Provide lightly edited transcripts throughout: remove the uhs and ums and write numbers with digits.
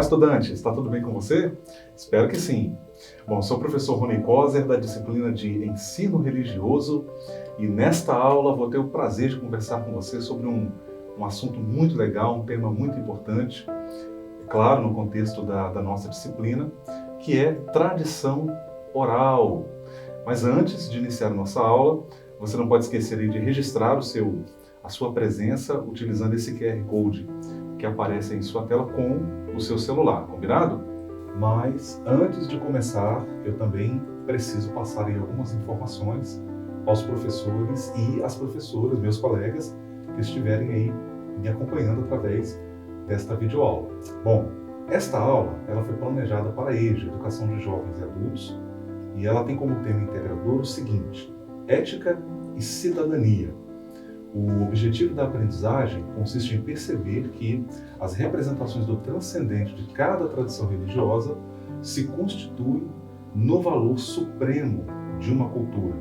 estudante, está tudo bem com você? Espero que sim. Bom, sou o professor Rony Coser, da disciplina de Ensino Religioso, e nesta aula vou ter o prazer de conversar com você sobre um assunto muito legal, um tema muito importante, claro, no contexto da nossa disciplina, que é tradição oral. Mas antes de iniciar a nossa aula, você não pode esquecer de registrar a sua presença utilizando esse QR Code que aparece em sua tela com o seu celular, combinado? Mas antes de começar, eu também preciso passar aí algumas informações aos professores e às professoras, meus colegas, que estiverem aí me acompanhando através desta videoaula. Bom, esta aula ela foi planejada para a EJA, Educação de Jovens e Adultos, e ela tem como tema integrador o seguinte: ética e cidadania. O objetivo da aprendizagem consiste em perceber que as representações do transcendente de cada tradição religiosa se constituem no valor supremo de uma cultura.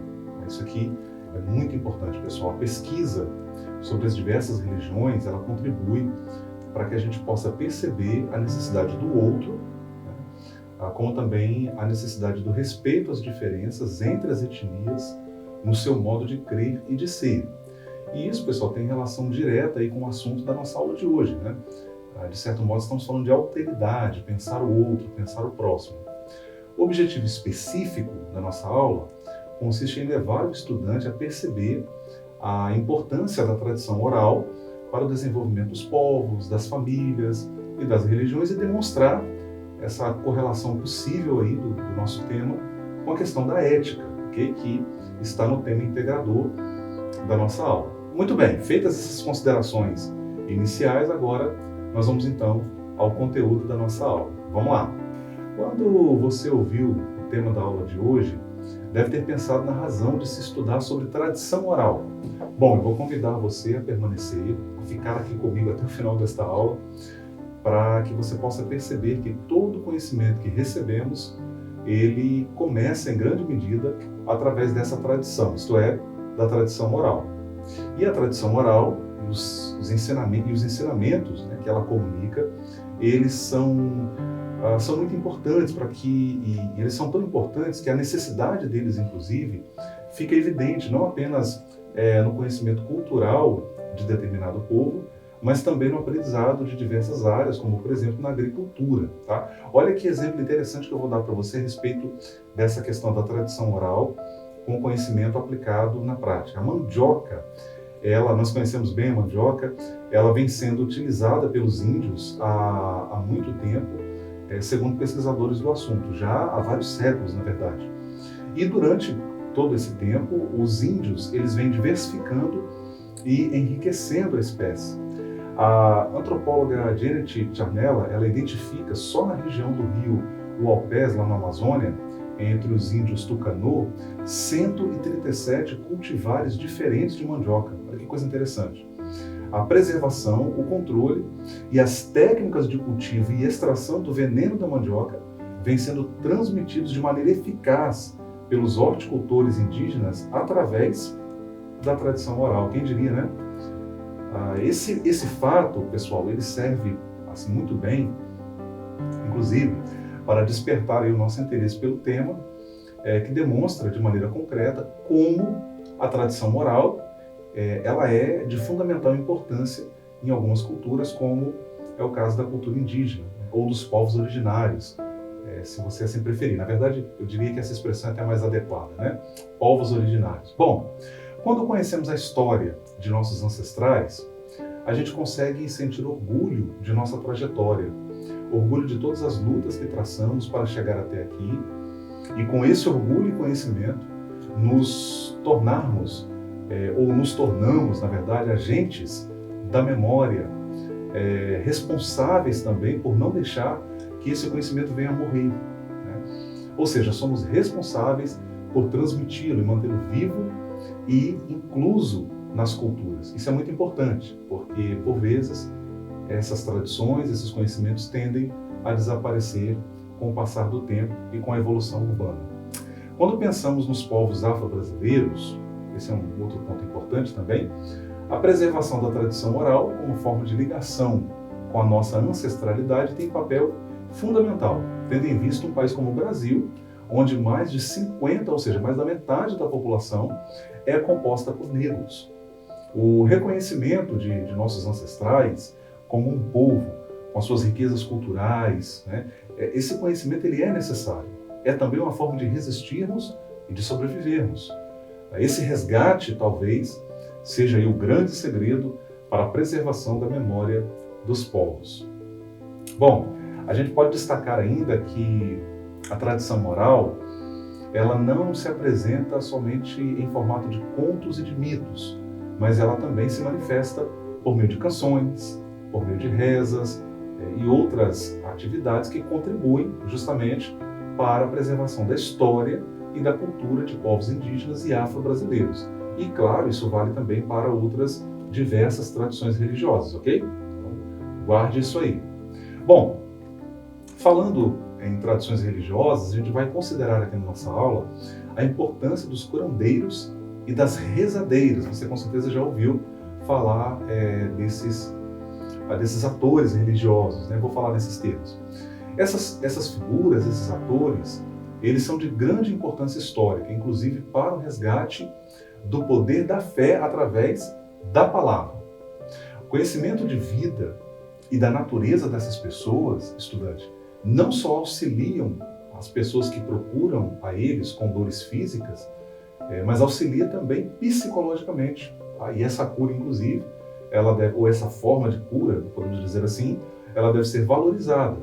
Isso aqui é muito importante, pessoal. A pesquisa sobre as diversas religiões, ela contribui para que a gente possa perceber a necessidade do outro, né, como também a necessidade do respeito às diferenças entre as etnias no seu modo de crer e de ser. E isso, pessoal, tem relação direta aí com o assunto da nossa aula de hoje, né? De certo modo, estamos falando de alteridade, pensar o outro, pensar o próximo. O objetivo específico da nossa aula consiste em levar o estudante a perceber a importância da tradição oral para o desenvolvimento dos povos, das famílias e das religiões e demonstrar essa correlação possível aí do nosso tema com a questão da ética, okay? Que está no tema integrador da nossa aula. Muito bem, feitas essas considerações iniciais, agora nós vamos então ao conteúdo da nossa aula. Vamos lá! Quando você ouviu o tema da aula de hoje, deve ter pensado na razão de se estudar sobre tradição oral. Bom, eu vou convidar você a permanecer, a ficar aqui comigo até o final desta aula, para que você possa perceber que todo o conhecimento que recebemos, ele começa em grande medida através dessa tradição, isto é, da tradição oral. E a tradição oral e os ensinamentos, né, que ela comunica, eles são muito importantes e eles são tão importantes que a necessidade deles, inclusive, fica evidente não apenas no conhecimento cultural de determinado povo, mas também no aprendizado de diversas áreas, como, por exemplo, na agricultura. Tá? Olha que exemplo interessante que eu vou dar para você a respeito dessa questão da tradição oral com conhecimento aplicado na prática. A mandioca, nós conhecemos bem a mandioca, ela vem sendo utilizada pelos índios há muito tempo, segundo pesquisadores do assunto, já há vários séculos, na verdade. E durante todo esse tempo, os índios eles vêm diversificando e enriquecendo a espécie. A antropóloga Janet Charnella, ela identifica só na região do rio Uaupés, lá na Amazônia, entre os índios Tucanô, 137 cultivares diferentes de mandioca. Olha que coisa interessante. A preservação, o controle e as técnicas de cultivo e extração do veneno da mandioca vêm sendo transmitidos de maneira eficaz pelos horticultores indígenas através da tradição oral. Quem diria, né? Esse fato, pessoal, ele serve assim, muito bem, inclusive, para despertar aí o nosso interesse pelo tema, que demonstra de maneira concreta como a tradição oral ela é de fundamental importância em algumas culturas, como é o caso da cultura indígena, né, ou dos povos originários, se você assim preferir. Na verdade, eu diria que essa expressão é até mais adequada, né? Povos originários. Bom, quando conhecemos a história de nossos ancestrais, a gente consegue sentir orgulho de nossa trajetória, orgulho de todas as lutas que traçamos para chegar até aqui, e com esse orgulho e conhecimento, nos tornamos, ou nos tornamos, na verdade, agentes da memória, responsáveis também por não deixar que esse conhecimento venha a morrer, né? Ou seja, somos responsáveis por transmiti-lo e mantê-lo vivo e incluso nas culturas. Isso é muito importante, porque, por vezes, essas tradições, esses conhecimentos tendem a desaparecer com o passar do tempo e com a evolução urbana. Quando pensamos nos povos afro-brasileiros, esse é um outro ponto importante também, a preservação da tradição oral como forma de ligação com a nossa ancestralidade tem papel fundamental, tendo em vista um país como o Brasil, onde mais de 50, ou seja, mais da metade da população é composta por negros. O reconhecimento de nossos ancestrais como um povo, com as suas riquezas culturais, né? Esse conhecimento ele é necessário. É também uma forma de resistirmos e de sobrevivermos. Esse resgate, talvez, seja aí o grande segredo para a preservação da memória dos povos. Bom, a gente pode destacar ainda que a tradição oral, ela não se apresenta somente em formato de contos e de mitos, mas ela também se manifesta por meio de canções, por meio de rezas e outras atividades que contribuem justamente para a preservação da história e da cultura de povos indígenas e afro-brasileiros. E, claro, isso vale também para outras diversas tradições religiosas, ok? Então, guarde isso aí. Bom, falando em tradições religiosas, a gente vai considerar aqui na nossa aula a importância dos curandeiros e das rezadeiras. Você com certeza já ouviu falar desses atores religiosos, né? Vou falar nesses termos. Essas figuras, esses atores, eles são de grande importância histórica, inclusive para o resgate do poder da fé através da palavra. O conhecimento de vida e da natureza dessas pessoas, estudante, não só auxiliam as pessoas que procuram a eles com dores físicas, mas auxilia também psicologicamente. Tá? E essa cura, inclusive, ou essa forma de cura, podemos dizer assim, ela deve ser valorizada.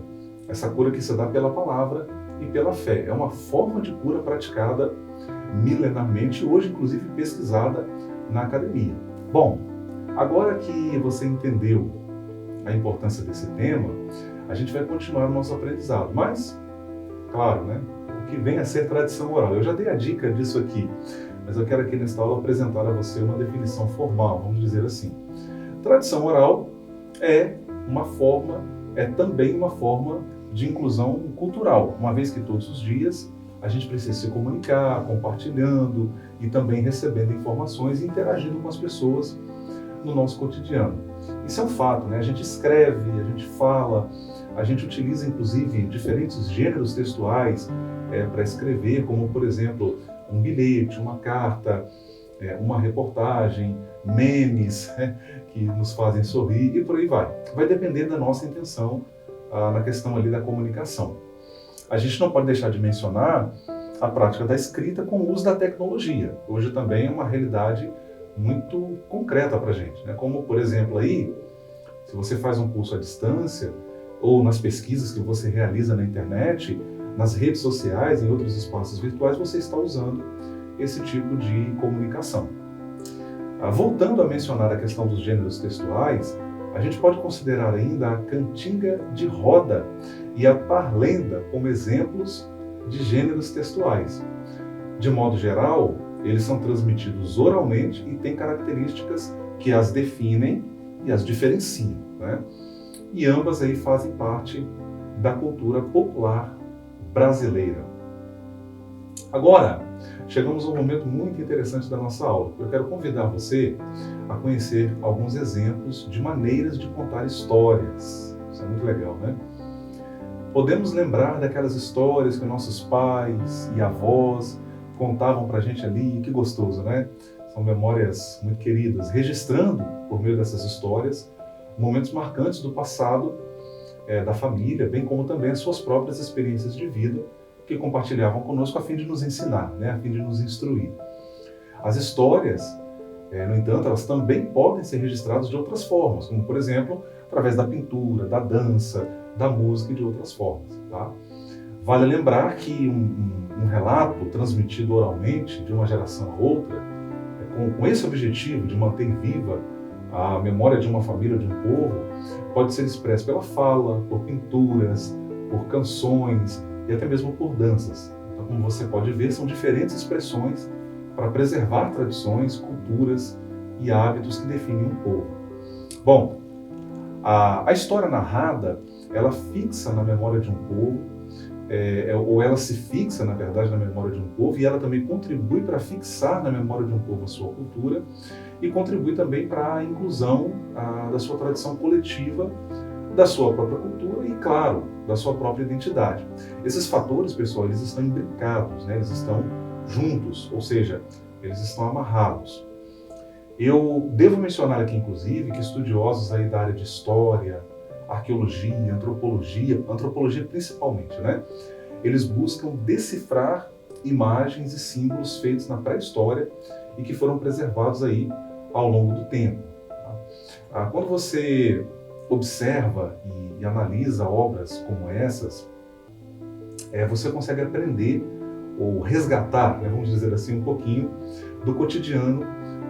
Essa cura que se dá pela palavra e pela fé. É uma forma de cura praticada milenarmente, hoje inclusive pesquisada na academia. Bom, agora que você entendeu a importância desse tema, a gente vai continuar o nosso aprendizado. Mas, claro, né, o que vem a ser tradição oral. Eu já dei a dica disso aqui, mas eu quero aqui nesta aula apresentar a você uma definição formal, vamos dizer assim. Tradição oral é também uma forma de inclusão cultural, uma vez que todos os dias a gente precisa se comunicar, compartilhando e também recebendo informações e interagindo com as pessoas no nosso cotidiano. Isso é um fato, né? A gente escreve, a gente fala, a gente utiliza inclusive diferentes gêneros textuais para escrever, como por exemplo um bilhete, uma carta, uma reportagem, memes que nos fazem sorrir e por aí vai. Vai depender da nossa intenção na questão ali da comunicação. A gente não pode deixar de mencionar a prática da escrita com o uso da tecnologia. Hoje também é uma realidade muito concreta para a gente, né? Como, por exemplo, aí, se você faz um curso à distância ou nas pesquisas que você realiza na internet, nas redes sociais, em outros espaços virtuais, você está usando esse tipo de comunicação. Voltando a mencionar a questão dos gêneros textuais, a gente pode considerar ainda a cantiga de roda e a parlenda como exemplos de gêneros textuais. De modo geral, eles são transmitidos oralmente e têm características que as definem e as diferenciam, né? E ambas aí fazem parte da cultura popular brasileira. Agora, chegamos a um momento muito interessante da nossa aula. Eu quero convidar você a conhecer alguns exemplos de maneiras de contar histórias. Isso é muito legal, né? Podemos lembrar daquelas histórias que nossos pais e avós contavam pra gente ali, que gostoso, né? São memórias muito queridas, registrando, por meio dessas histórias, momentos marcantes do passado da família, bem como também as suas próprias experiências de vida, que compartilhavam conosco a fim de nos ensinar, né? A fim de nos instruir. As histórias, no entanto, elas também podem ser registradas de outras formas, como, por exemplo, através da pintura, da dança, da música e de outras formas. Tá? Vale lembrar que um relato transmitido oralmente de uma geração a outra, com esse objetivo de manter viva a memória de uma família, de um povo, pode ser expresso pela fala, por pinturas, por canções e até mesmo por danças. Então, como você pode ver, são diferentes expressões para preservar tradições, culturas e hábitos que definem um povo. Bom, a história narrada, ela fixa na memória de um povo, ou ela se fixa, na verdade, na memória de um povo, e ela também contribui para fixar na memória de um povo a sua cultura e contribui também para a inclusão da sua tradição coletiva da sua própria cultura e, claro, da sua própria identidade. Esses fatores, pessoal, eles estão imbricados, né? Eles estão juntos, ou seja, eles estão amarrados. Eu devo mencionar aqui, inclusive, que estudiosos aí da área de história, arqueologia, antropologia principalmente, né? Eles buscam decifrar imagens e símbolos feitos na pré-história e que foram preservados aí ao longo do tempo. Quando você observa e analisa obras como essas, você consegue aprender ou resgatar, né, vamos dizer assim, um pouquinho do cotidiano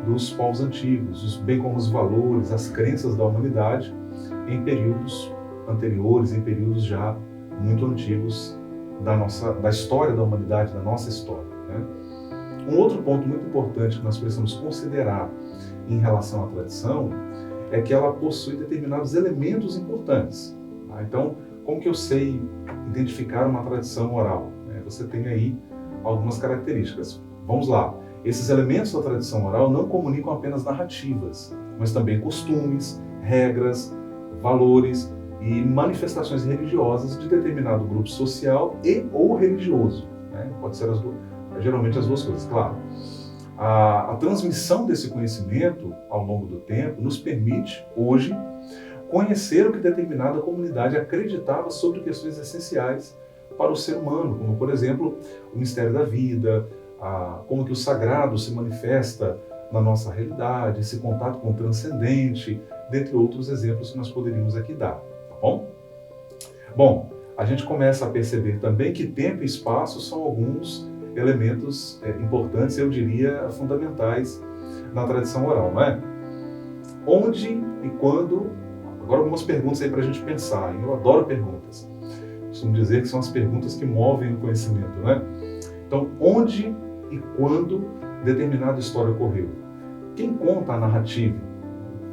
dos povos antigos, bem como os valores, as crenças da humanidade em períodos anteriores, em períodos já muito antigos da história da humanidade, da nossa história, né? Um outro ponto muito importante que nós precisamos considerar em relação à tradição é que ela possui determinados elementos importantes. Tá? Então, como que eu sei identificar uma tradição oral? Você tem aí algumas características. Vamos lá. Esses elementos da tradição oral não comunicam apenas narrativas, mas também costumes, regras, valores e manifestações religiosas de determinado grupo social e ou religioso. Né? Pode ser geralmente as duas coisas, claro. A transmissão desse conhecimento ao longo do tempo nos permite, hoje, conhecer o que determinada comunidade acreditava sobre questões essenciais para o ser humano, como, por exemplo, o mistério da vida, como que o sagrado se manifesta na nossa realidade, esse contato com o transcendente, dentre outros exemplos que nós poderíamos aqui dar, tá bom? Bom, a gente começa a perceber também que tempo e espaço são alguns elementos importantes, eu diria, fundamentais na tradição oral, não é? Onde e quando... Agora algumas perguntas aí para a gente pensar, hein? Eu adoro perguntas. Costumo dizer que são as perguntas que movem o conhecimento, né? Então, onde e quando determinada história ocorreu? Quem conta a narrativa?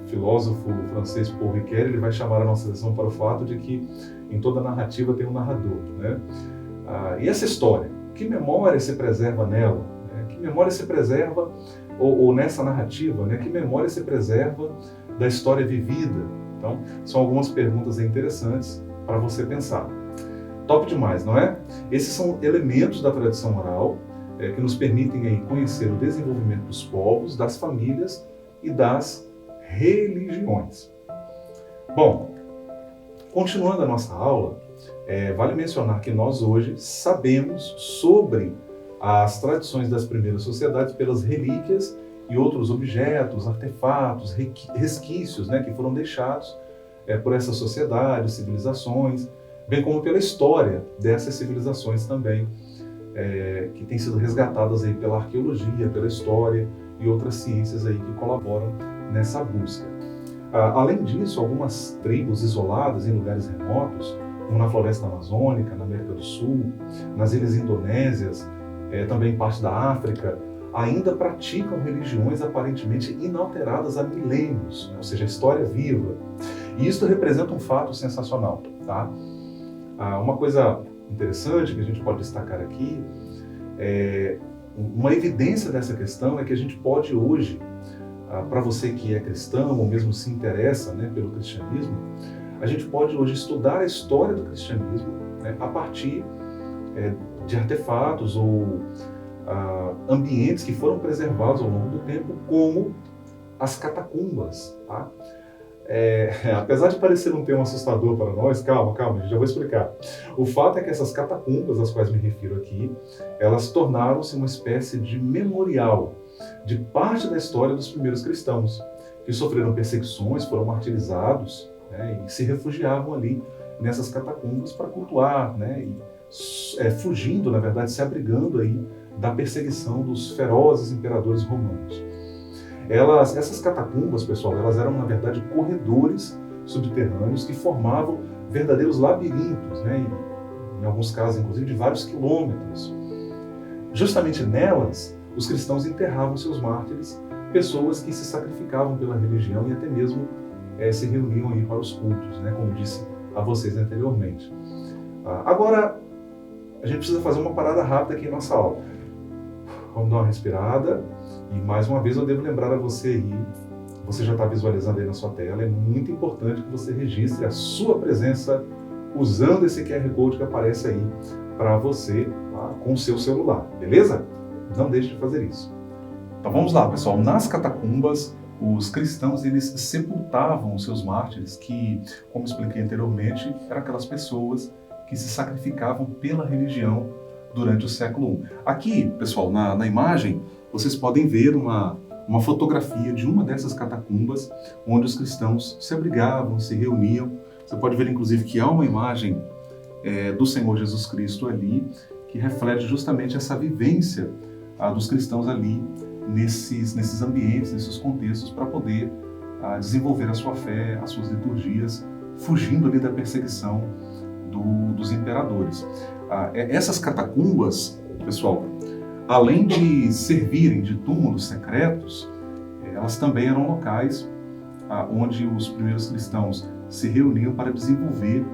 O filósofo francês Paul Ricoeur, ele vai chamar a nossa atenção para o fato de que em toda narrativa tem um narrador, né? E essa história, que memória se preserva nela? Que memória se preserva, ou nessa narrativa, né? Que memória se preserva da história vivida? Então, são algumas perguntas interessantes para você pensar. Top demais, não é? Esses são elementos da tradição oral que nos permitem aí conhecer o desenvolvimento dos povos, das famílias e das religiões. Bom, continuando a nossa aula, vale mencionar que nós hoje sabemos sobre as tradições das primeiras sociedades pelas relíquias e outros objetos, artefatos, resquícios, né, que foram deixados por essas sociedades, civilizações, bem como pela história dessas civilizações também, que têm sido resgatadas aí pela arqueologia, pela história e outras ciências aí que colaboram nessa busca. Além disso, algumas tribos isoladas em lugares remotos, como na floresta amazônica, na América do Sul, nas ilhas indonésias, também parte da África, ainda praticam religiões aparentemente inalteradas há milênios, né? Ou seja, a história viva. E isso representa um fato sensacional, tá? Uma coisa interessante que a gente pode destacar aqui, uma evidência dessa questão é que a gente pode hoje, para você que é cristão ou mesmo se interessa, né, pelo cristianismo, a gente pode hoje estudar a história do cristianismo, né, a partir de artefatos ou ambientes que foram preservados ao longo do tempo, como as catacumbas, tá? Apesar de parecer um termo assustador para nós, calma, já vou explicar. O fato é que essas catacumbas, às quais me refiro aqui, elas tornaram-se uma espécie de memorial de parte da história dos primeiros cristãos, que sofreram perseguições, foram martirizados, né, e se refugiavam ali nessas catacumbas para cultuar, né, e fugindo, na verdade, se abrigando aí da perseguição dos ferozes imperadores romanos. Essas catacumbas, pessoal, elas eram, na verdade, corredores subterrâneos que formavam verdadeiros labirintos, né? Em alguns casos, inclusive, de vários quilômetros. Justamente nelas, os cristãos enterravam seus mártires, pessoas que se sacrificavam pela religião e até mesmo se reuniam aí para os cultos, né? Como disse a vocês anteriormente. Agora, a gente precisa fazer uma parada rápida aqui em nossa aula. Vamos dar uma respirada. E mais uma vez eu devo lembrar a você aí você já está visualizando aí na sua tela, é muito importante que você registre a sua presença usando esse QR Code que aparece aí para você, tá? Com o seu celular, beleza? Não deixe de fazer isso. Então vamos lá, pessoal. Nas catacumbas, os cristãos eles sepultavam os seus mártires, que, como expliquei anteriormente, eram aquelas pessoas que se sacrificavam pela religião durante o século I. Aqui, pessoal, na imagem, vocês podem ver uma fotografia de uma dessas catacumbas, onde os cristãos se abrigavam, se reuniam. Você pode ver, inclusive, que há uma imagem do Senhor Jesus Cristo ali, que reflete justamente essa vivência dos cristãos ali, nesses ambientes, nesses contextos, para poder desenvolver a sua fé, as suas liturgias, fugindo ali da perseguição dos imperadores. Essas catacumbas, pessoal, além de servirem de túmulos secretos, elas também eram locais onde os primeiros cristãos se reuniam para desenvolver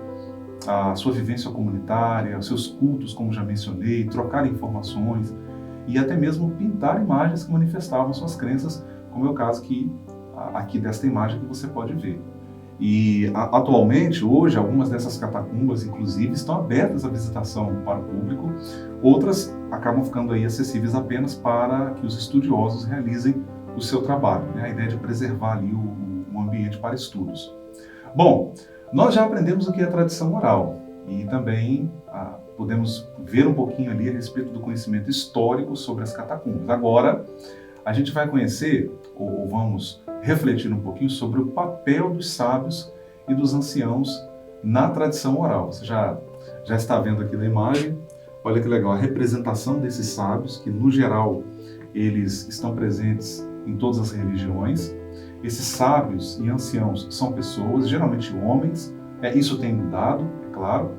a sua vivência comunitária, os seus cultos, como já mencionei, trocar informações e até mesmo pintar imagens que manifestavam suas crenças, como é o caso aqui desta imagem que você pode ver. E atualmente, hoje, algumas dessas catacumbas, inclusive, estão abertas à visitação para o público, outras acabam ficando aí acessíveis apenas para que os estudiosos realizem o seu trabalho, né? A ideia de preservar ali o ambiente para estudos. Bom, nós já aprendemos o que é tradição oral e também podemos ver um pouquinho ali a respeito do conhecimento histórico sobre as catacumbas. Agora, a gente vai conhecer, ou vamos refletir um pouquinho sobre o papel dos sábios e dos anciãos na tradição oral. Você já está vendo aqui na imagem, olha que legal, a representação desses sábios, que no geral eles estão presentes em todas as religiões. Esses sábios e anciãos são pessoas, geralmente homens, isso tem mudado, é claro,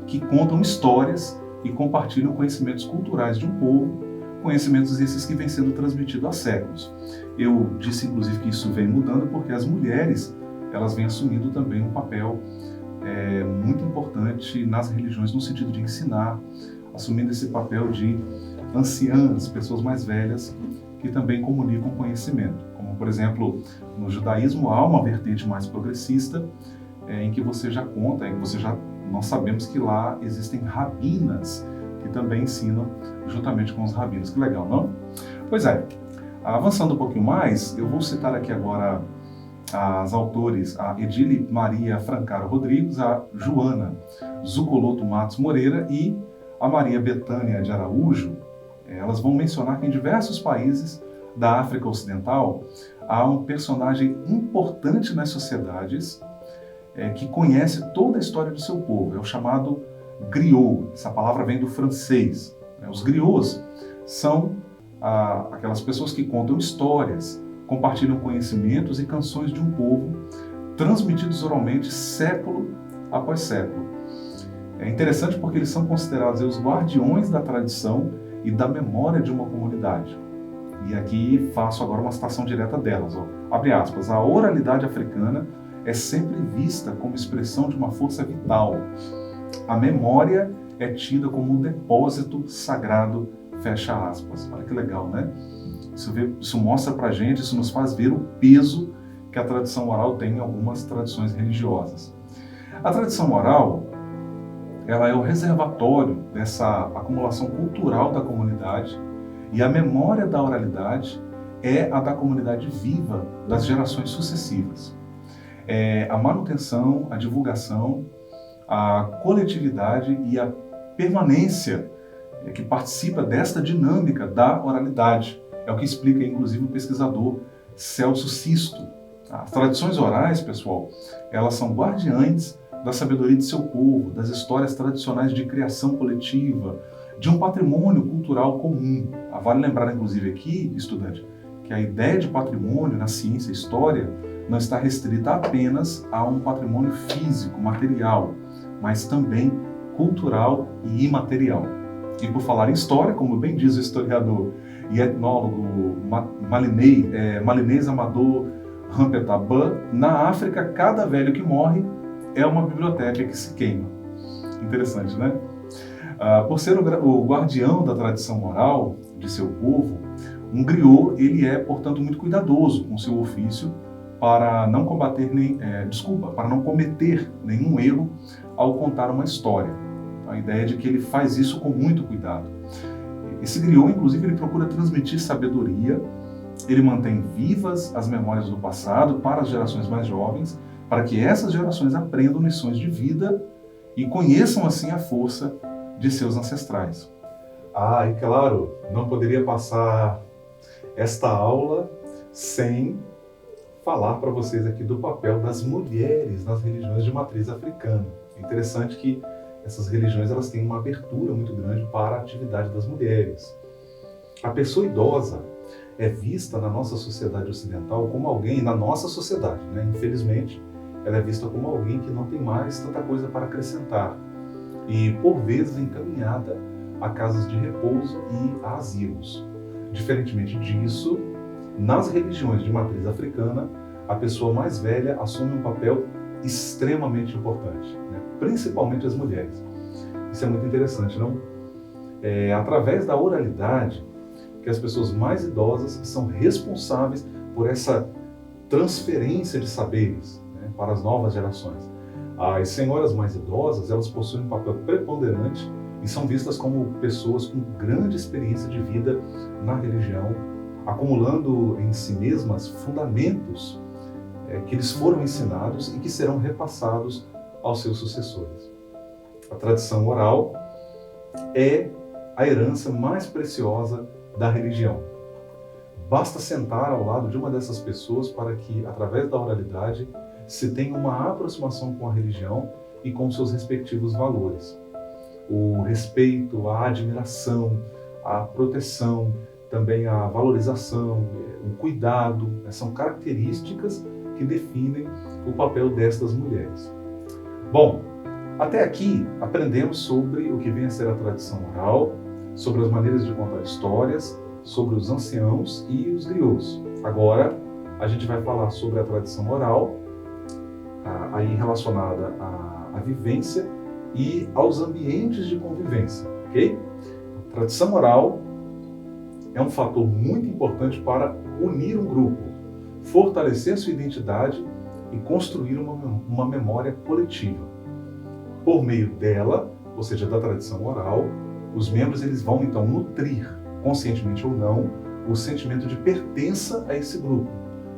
que contam histórias e compartilham conhecimentos culturais de um povo, conhecimentos esses que vêm sendo transmitidos há séculos. Eu disse, inclusive, que isso vem mudando porque as mulheres, elas vêm assumindo também um papel muito importante nas religiões, no sentido de ensinar, assumindo esse papel de anciãs, pessoas mais velhas, que também comunicam conhecimento. Como, por exemplo, no judaísmo há uma vertente mais progressista, em que nós sabemos que lá existem rabinas, que também ensinam juntamente com os rabinos. Que legal, não? Pois é, avançando um pouquinho mais, eu vou citar aqui agora as autores, a Edile Maria Francaro Rodrigues, a Joana Zucoloto Matos Moreira e a Maria Betânia de Araújo. Elas vão mencionar que em diversos países da África Ocidental há um personagem importante nas sociedades que conhece toda a história do seu povo. É o chamado griot. Essa palavra vem do francês. Os griots são aquelas pessoas que contam histórias, compartilham conhecimentos e canções de um povo, transmitidos oralmente século após século. É interessante porque eles são considerados os guardiões da tradição e da memória de uma comunidade. E aqui faço agora uma citação direta delas. Abre aspas, a oralidade africana é sempre vista como expressão de uma força vital. A memória é tida como um depósito sagrado, fecha aspas. Olha que legal, né? Isso mostra pra gente, isso nos faz ver o peso que a tradição oral tem em algumas tradições religiosas. A tradição oral, ela é o reservatório dessa acumulação cultural da comunidade e a memória da oralidade é a da comunidade viva das gerações sucessivas. A manutenção, a divulgação, a coletividade e a permanência que participa desta dinâmica da oralidade. É o que explica, inclusive, o pesquisador Celso Sisto. As tradições orais, pessoal, elas são guardiães da sabedoria de seu povo, das histórias tradicionais de criação coletiva, de um patrimônio cultural comum. Vale lembrar, inclusive, aqui, estudante, que a ideia de patrimônio na ciência e história não está restrita apenas a um patrimônio físico, material, mas também cultural e imaterial. E por falar em história, como bem diz o historiador e etnólogo Malinês Amador Rampetabã, na África, cada velho que morre é uma biblioteca que se queima. Interessante, né? Por ser o guardião da tradição oral de seu povo, Um griot, ele é, portanto, muito cuidadoso com seu ofício para não para não cometer nenhum erro ao contar uma história. A ideia é de que ele faz isso com muito cuidado. Esse griot, inclusive, ele procura transmitir sabedoria, ele mantém vivas as memórias do passado para as gerações mais jovens, para que essas gerações aprendam lições de vida e conheçam assim a força de seus ancestrais. Ah, e claro, não poderia passar esta aula sem falar para vocês aqui do papel das mulheres nas religiões de matriz africana. É interessante que essas religiões elas têm uma abertura muito grande para a atividade das mulheres. A pessoa idosa é vista na nossa sociedade ocidental como alguém, na nossa sociedade, né? Infelizmente, ela é vista como alguém que não tem mais tanta coisa para acrescentar e, por vezes, encaminhada a casas de repouso e a asilos. Diferentemente disso, nas religiões de matriz africana, a pessoa mais velha assume um papel extremamente importante, né? Principalmente as mulheres. Isso é muito interessante, não? É através da oralidade que as pessoas mais idosas são responsáveis por essa transferência de saberes, né, para as novas gerações. As senhoras mais idosas, elas possuem um papel preponderante e são vistas como pessoas com grande experiência de vida na religião, acumulando em si mesmas fundamentos que lhes foram ensinados e que serão repassados aos seus sucessores. A tradição oral é a herança mais preciosa da religião. Basta sentar ao lado de uma dessas pessoas para que, através da oralidade, se tenha uma aproximação com a religião e com seus respectivos valores. O respeito, a admiração, a proteção, também a valorização, o cuidado, são características que definem o papel destas mulheres. Bom, até aqui aprendemos sobre o que vem a ser a tradição oral, sobre as maneiras de contar histórias, sobre os anciãos e os griots. Agora, a gente vai falar sobre a tradição oral, aí relacionada à vivência e aos ambientes de convivência, ok? A tradição oral é um fator muito importante para unir um grupo, fortalecer sua identidade e construir uma memória coletiva. Por meio dela, ou seja, da tradição oral, os membros eles vão então nutrir, conscientemente ou não, o sentimento de pertença a esse grupo,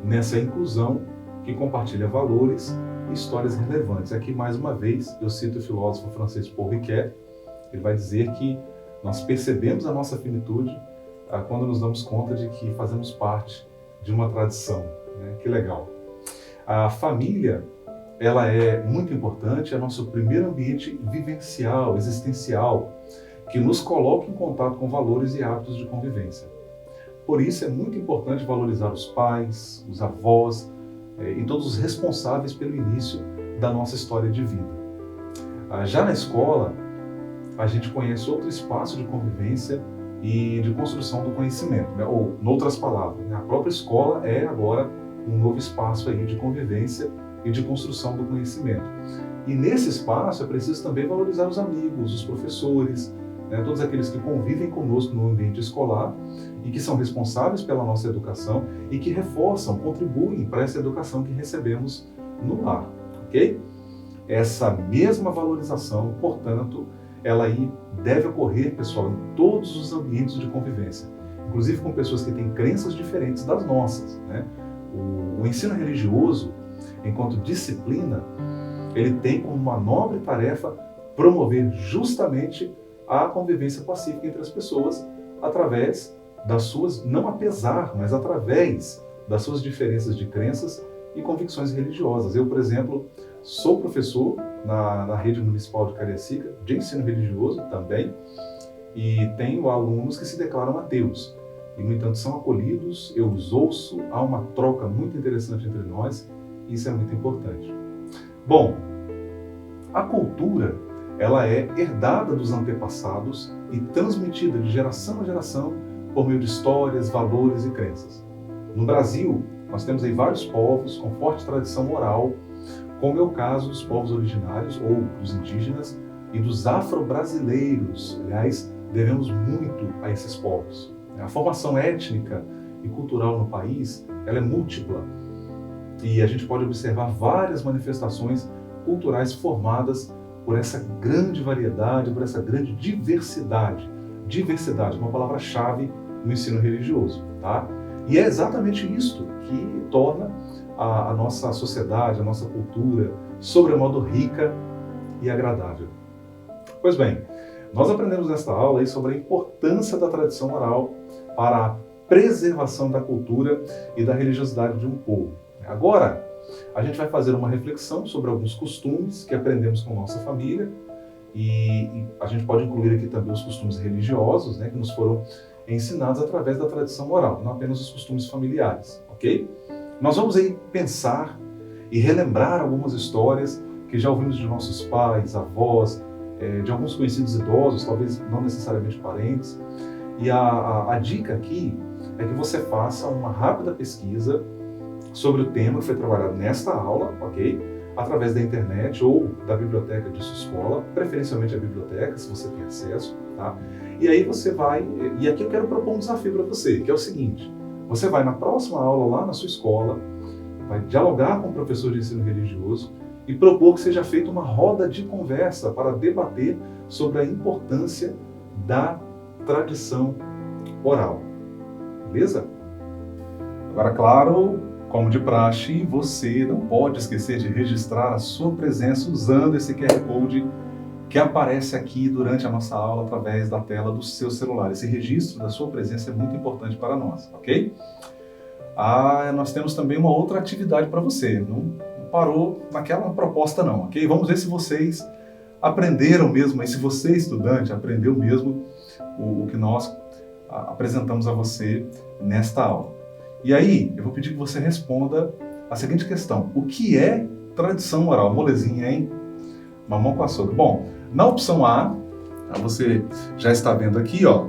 nessa inclusão que compartilha valores e histórias relevantes. Aqui, mais uma vez, eu cito o filósofo francês Paul Ricoeur. Ele vai dizer que nós percebemos a nossa finitude quando nos damos conta de que fazemos parte de uma tradição, né? Que legal. A família, ela é muito importante, é nosso primeiro ambiente vivencial, existencial, que nos coloca em contato com valores e hábitos de convivência. Por isso é muito importante valorizar os pais, os avós e todos os responsáveis pelo início da nossa história de vida. Já na escola, a gente conhece outro espaço de convivência e de construção do conhecimento, né? Ou, em outras palavras, né? A própria escola é agora um novo espaço aí de convivência e de construção do conhecimento. E nesse espaço é preciso também valorizar os amigos, os professores, né? Todos aqueles que convivem conosco no ambiente escolar e que são responsáveis pela nossa educação e que reforçam, contribuem para essa educação que recebemos no lar, ok? Essa mesma valorização, portanto, ela aí deve ocorrer, pessoal, em todos os ambientes de convivência, inclusive com pessoas que têm crenças diferentes das nossas, né? O ensino religioso, enquanto disciplina, ele tem como uma nobre tarefa promover justamente a convivência pacífica entre as pessoas através das suas, não apesar, mas através das suas diferenças de crenças e convicções religiosas. Eu, por exemplo, sou professor na rede municipal de Cariacica, de ensino religioso também, e tenho alunos que se declaram ateus. E, no entanto, são acolhidos, eu os ouço, há uma troca muito interessante entre nós, e isso é muito importante. Bom, a cultura, ela é herdada dos antepassados e transmitida de geração a geração por meio de histórias, valores e crenças. No Brasil, nós temos aí vários povos com forte tradição oral, como é o caso dos povos originários ou dos indígenas e dos afro-brasileiros. Aliás, devemos muito a esses povos. A formação étnica e cultural no país, ela é múltipla. E a gente pode observar várias manifestações culturais formadas por essa grande variedade, por essa grande diversidade. Diversidade, uma palavra-chave no ensino religioso, tá? E é exatamente isto que torna a nossa sociedade, a nossa cultura, sobremodo rica e agradável. Pois bem, nós aprendemos nesta aula aí sobre a importância da tradição oral para a preservação da cultura e da religiosidade de um povo. Agora, a gente vai fazer uma reflexão sobre alguns costumes que aprendemos com nossa família e a gente pode incluir aqui também os costumes religiosos, né, que nos foram ensinados através da tradição oral, não apenas os costumes familiares, ok? Nós vamos aí pensar e relembrar algumas histórias que já ouvimos de nossos pais, avós, de alguns conhecidos idosos, talvez não necessariamente parentes. E a dica aqui é que você faça uma rápida pesquisa sobre o tema que foi trabalhado nesta aula, ok? Através da internet ou da biblioteca de sua escola, preferencialmente a biblioteca, se você tem acesso, tá? E aí você vai, e aqui eu quero propor um desafio para você, que é o seguinte: você vai na próxima aula lá na sua escola, vai dialogar com o professor de ensino religioso e propor que seja feita uma roda de conversa para debater sobre a importância da tradição oral. Beleza? Agora, claro, como de praxe, você não pode esquecer de registrar a sua presença usando esse QR Code que aparece aqui durante a nossa aula através da tela do seu celular. Esse registro da sua presença é muito importante para nós, ok? Nós temos também uma outra atividade para você. Não parou naquela proposta não, ok? Vamos ver se vocês aprenderam mesmo, se você, estudante, aprendeu mesmo o que nós apresentamos a você nesta aula. E aí, eu vou pedir que você responda a seguinte questão: o que é tradição oral? Molezinha, hein? Mamão com açúcar. Bom, na opção A, você já está vendo aqui, ó.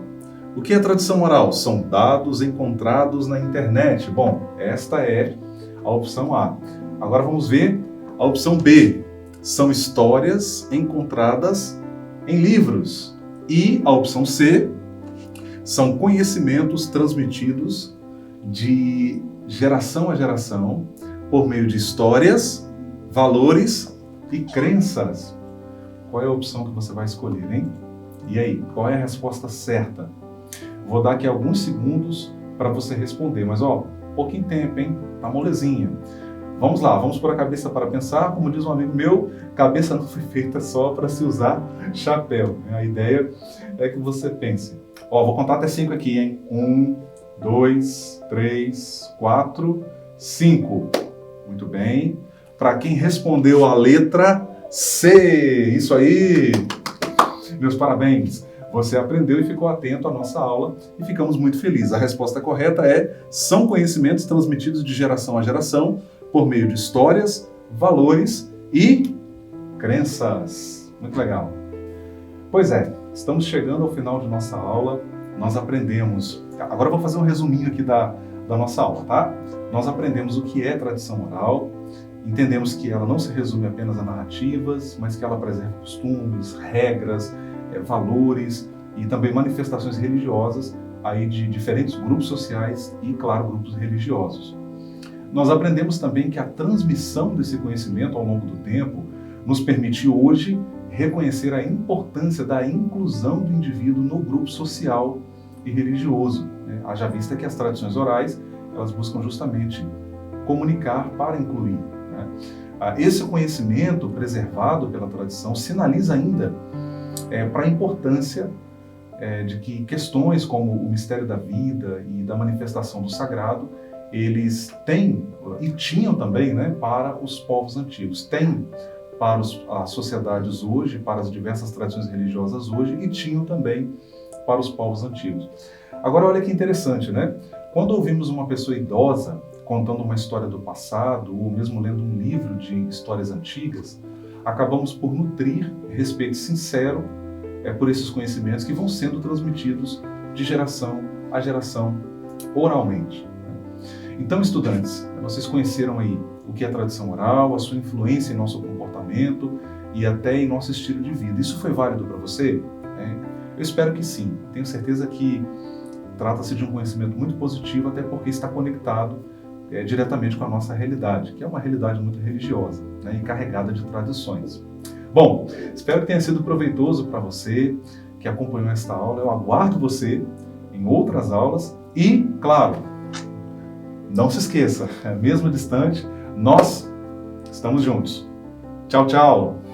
O que é tradição oral? São dados encontrados na internet. Bom, esta é a opção A. Agora vamos ver a opção B. São histórias encontradas em livros. E a opção C são conhecimentos transmitidos de geração a geração por meio de histórias, valores e crenças. Qual é a opção que você vai escolher, hein? E aí, qual é a resposta certa? Vou dar aqui alguns segundos para você responder, mas ó, pouquinho tempo, hein? Tá molezinha. Vamos lá, vamos pôr a cabeça para pensar. Como diz um amigo meu, cabeça não foi feita só para se usar chapéu. A ideia é que você pense. Ó, vou contar até 5 aqui, hein? 1, 2, 3, 4, 5. Muito bem. Para quem respondeu a letra C, isso aí! Meus parabéns! Você aprendeu e ficou atento à nossa aula e ficamos muito felizes. A resposta correta é: são conhecimentos transmitidos de geração a geração por meio de histórias, valores e crenças. Muito legal. Pois é, estamos chegando ao final de nossa aula. Nós aprendemos... Agora eu vou fazer um resuminho aqui da nossa aula, tá? Nós aprendemos o que é tradição oral, entendemos que ela não se resume apenas a narrativas, mas que ela preserva costumes, regras, valores e também manifestações religiosas aí de diferentes grupos sociais e, claro, grupos religiosos. Nós aprendemos também que a transmissão desse conhecimento ao longo do tempo nos permite hoje reconhecer a importância da inclusão do indivíduo no grupo social e religioso, né? Haja vista que as tradições orais, elas buscam justamente comunicar para incluir, né? Esse conhecimento preservado pela tradição sinaliza ainda para a importância de que questões como o mistério da vida e da manifestação do sagrado, eles têm e tinham também, né, para os povos antigos, têm para as sociedades hoje, para as diversas tradições religiosas hoje e tinham também para os povos antigos. Agora olha que interessante, né? Quando ouvimos uma pessoa idosa contando uma história do passado ou mesmo lendo um livro de histórias antigas, acabamos por nutrir respeito sincero por esses conhecimentos que vão sendo transmitidos de geração a geração oralmente. Então, estudantes, vocês conheceram aí o que é tradição oral, a sua influência em nosso comportamento e até em nosso estilo de vida. Isso foi válido para você? Eu espero que sim. Tenho certeza que trata-se de um conhecimento muito positivo, até porque está conectado diretamente com a nossa realidade, que é uma realidade muito religiosa, né, e carregada de tradições. Bom, espero que tenha sido proveitoso para você que acompanhou esta aula. Eu aguardo você em outras aulas e, claro, não se esqueça, mesmo distante, nós estamos juntos. Tchau, tchau!